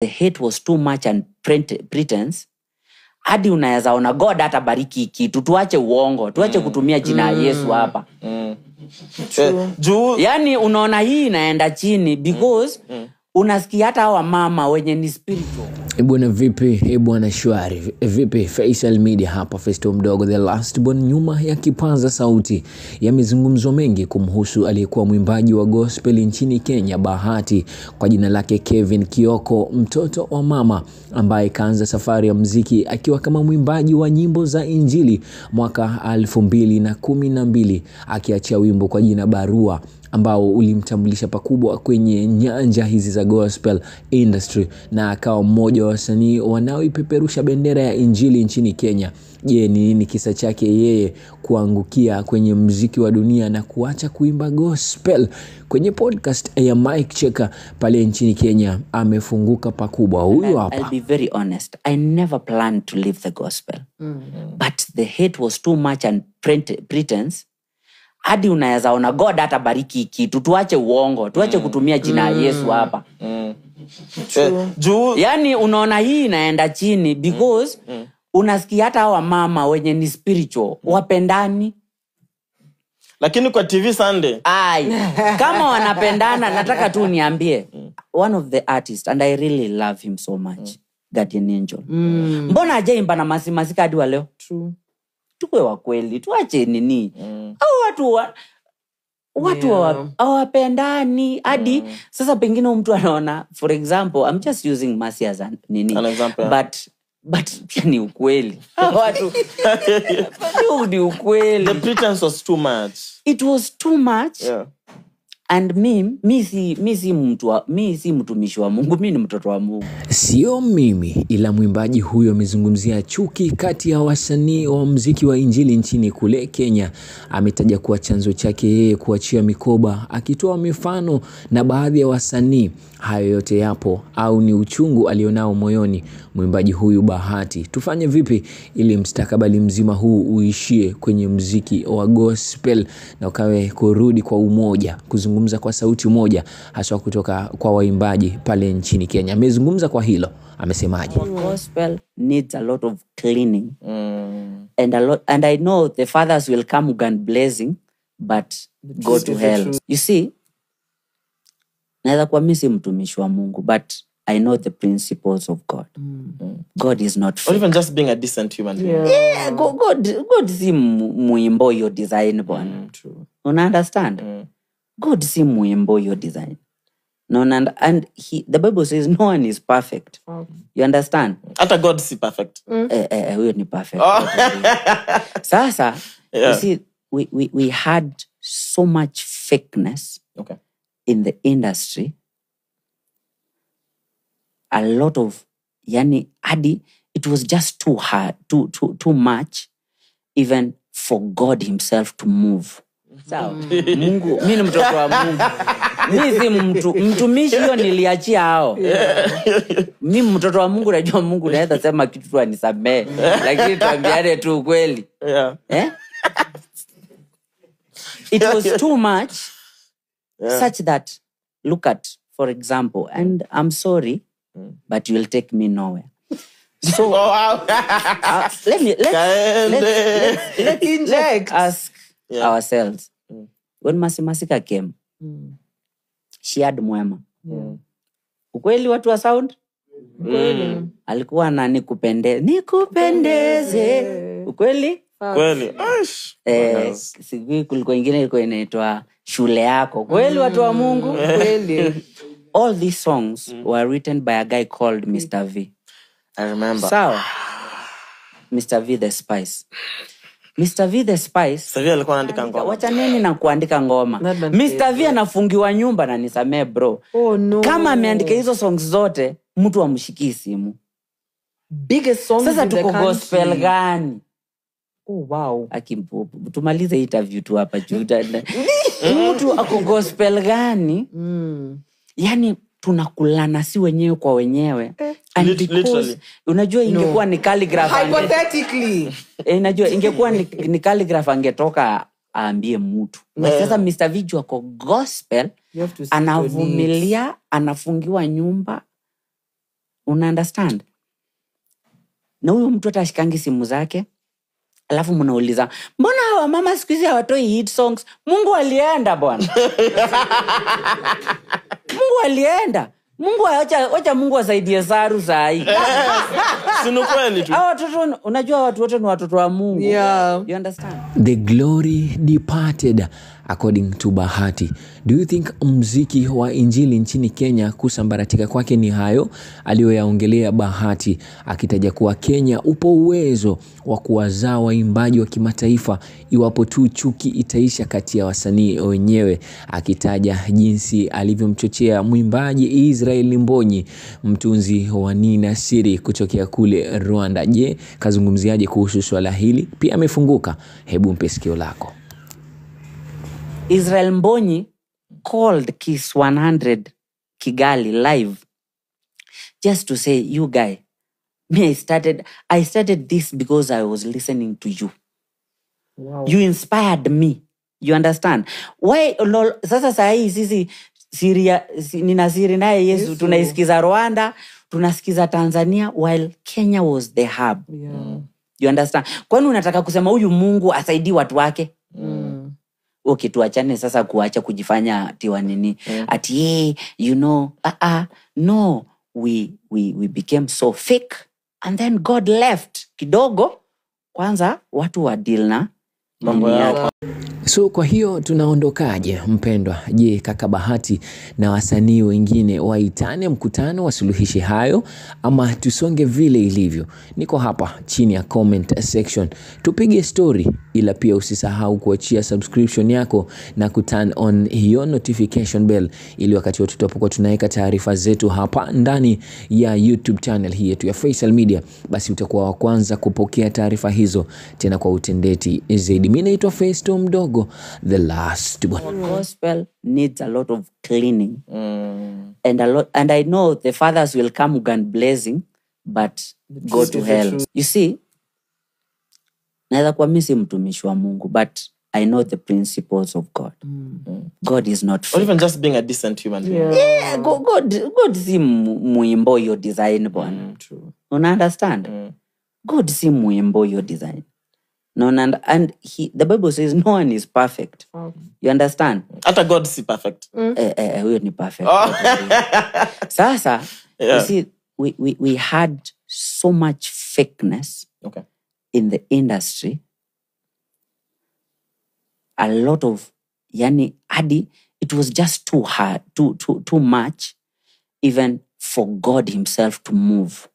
the hate was too much and pretense, hadi unaweza ona God hata bariki kitu. Tuache uongo, tuache kutumia jina Yesu hapa. Yani unaona hii inaenda chini because unasikia hata hawa mama wenye ni spiritual. Bwana vipi? Bwana shwari. Vipi? Faisal Media hapa, Festo mdogo the last born. Nyuma ya kipaza sauti yamezungumzwa mengi kumhusu aliyekuwa mwimbaji wa gospel nchini Kenya, Bahati, kwa jina lake Kevin Kioko, mtoto wa mama, ambaye kaanza safari ya muziki akiwa kama mwimbaji wa nyimbo za injili mwaka 2012, akiachia wimbo kwa jina Barua ambao ulimtambulisha pakubwa kwenye nyanja hizi za gospel industry, na akawa mmoja wa wasanii wanaoipeperusha bendera ya injili nchini Kenya. Je, ni nini kisa chake yeye kuangukia kwenye muziki wa dunia na kuacha kuimba gospel? Kwenye podcast ya Mike Cheka pale nchini Kenya amefunguka pakubwa. Huyu hapa. I'll be very honest, I never planned to leave the gospel. But the hate was too much and pretense, hadi unaweza ona God hata bariki kitu. Tuache uongo, tuache kutumia jina Yesu hapa. Yani unaona hii inaenda chini because unasikia hata hawa mama wenye ni spiritual wapendani. Lakini kwa TV Sunday kama wanapendana, nataka tu niambie one of the artists, and I really love him so much, Guardian Angel. Mbona hajaimba na Masika hadi wa leo? True. Tukwe wa kweli, tuache nini. Watu hawapendani hadi sasa pengine mtu anaona, for example, I'm just using Mercy as an example, but pia ni ukweli. Watu ni ukweli. The pretense was too much. It was too much. Yeah. And mi si mtumishi wa Mungu, mimi ni mtoto wa Mungu. Sio mimi, ila mwimbaji huyo amezungumzia chuki kati ya wasanii wa muziki wa injili nchini kule Kenya. Ametaja kuwa chanzo chake yeye kuachia mikoba, akitoa mifano na baadhi ya wasanii. Hayo yote yapo au ni uchungu alionao moyoni mwimbaji huyu Bahati? Tufanye vipi ili mstakabali mzima huu uishie kwenye muziki wa gospel na ukawe kurudi kwa umoja, kuzungumza kwa sauti moja, hasa kutoka kwa waimbaji pale nchini Kenya? Amezungumza kwa hilo, amesemaje? Gospel needs a lot of cleaning. And I know the fathers will come and blessing, but go to hell. You see, naweza kuwa mimi si mtumishi wa Mungu, but I know the principles of God. God is not fake. Or even just being a decent human being. Yeah, God si muimbo your design bwana. True. Una understand? God si muimbo your design. No, and the Bible says no one is perfect. You understand? Hata God si perfect. Huyo ni perfect. Sasa, you see, we had so much fakeness in the industry. A lot of, adi, it was just too hard, too much, even for God himself to move. Sawa. Mungu, mimi ni mtoto wa Mungu. Mimi si mtumishi, hiyo niliachia hao. Mimi mtoto wa Mungu, najua Mungu naweza sema kitu tu anisamee, lakini tuambiane tu kweli. It was too much, such that, look at, for example, and I'm sorry, but you'll take me nowhere. So let's ask ourselves. When Masika came, she had Mwema. Ukweli watu wa sound? Alikuwa na nikupendeze. Ukweli? Kweli. Sijui kulikuwa ingine ilikuwa inaitwa Shule Yako. Kweli watu wa Mungu? Kweli. All these songs were written by a guy called Mr. V. I remember. Sawa. Mr. V the Spice. Mr. V the Spice. Mr. V alikuwa anaandika ngoma. Wacha nini na kuandika ngoma. Mr. V anafungiwa nyumba na nisamee bro. Oh no. Kama ameandika hizo songs zote, mtu amshikii simu. Biggest songs sasa in the tuko country. Gospel gani? Oh wow. Tumalize interview tu hapa juda. Mtu ako gospel gani? Yani tunakulana si wenyewe kwa wenyewe. And because unajua ingekuwa ni calligraph hypothetically unajua ingekuwa ni calligraph angetoka aambie mtu. Sasa Mr. Viju ako gospel, anavumilia, anafungiwa nyumba, Una understand? Na huyu mtu atashikangi simu zake, alafu mnauliza, mbona hawa mama siku hizi hawatoi hit songs? Mungu alienda bwana. Mungu alienda. Mungu wacha Mungu asaidie Saru saa hii. Sino kweli tu. Hao watoto, unajua watu wote ni watoto wa Mungu. Yeah. You understand? The glory departed according to Bahati. Do you think mziki wa injili nchini Kenya kusambaratika kwake ni hayo aliyoyaongelea Bahati, akitaja kuwa Kenya upo uwezo wa kuwazaa waimbaji wa kimataifa iwapo tu chuki itaisha kati ya wasanii wenyewe, akitaja jinsi alivyomchochea mwimbaji Israel Mbonyi, mtunzi wa Nina Siri kutokea kule Rwanda. Je, kazungumziaje kuhusu swala hili? Pia amefunguka. Hebu mpe sikio lako. Israel Mbonyi called Kiss 100 Kigali live just to say, you guy, I started this because I was listening to you. Wow. You inspired me. You understand? Why sasa saa hii sisi Nina Siri naye Yesu tunaisikiza Rwanda, tunasikiza Tanzania, while Kenya was the hub. Yeah. You understand? Kwani unataka kusema huyu Mungu asaidie watu wake? Okay, tuachane sasa kuacha kujifanya tiwa nini. Ati you know, no, we became so fake, and then God left. Kidogo kwanza watu wa deal na mambo yao. So kwa hiyo tunaondokaje mpendwa? Je, kaka Bahati na wasanii wengine waitane mkutano wasuluhishe hayo, ama tusonge vile ilivyo? Niko hapa chini ya comment section, tupige story, ila pia usisahau kuachia subscription yako na kuturn on hiyo notification bell, ili wakati wote tutapokuwa tunaweka taarifa zetu hapa ndani ya YouTube channel hii yetu ya Faisal Media, basi utakuwa wa kwanza kupokea taarifa hizo tena kwa utendeti zaidi. Mimi naitwa Festo Mdogo, the last one. Our gospel needs a lot of cleaning. And I know the fathers will come and blessing, but go to hell. You see, naweza kuwa mimi si mtumishi wa Mungu, but I know the principles of God. God is not Or fake. even just being a decent human being. Yeah, God si muimbo your design bwana. True. Una understand? God si muimbo your design. No, and the Bible says no one is perfect. You understand? After God si perfect. Huyo ni perfect. Sasa, you see, we had so much fakeness Okay. in the industry. A lot of, it was just too hard, too much, even for God himself to move.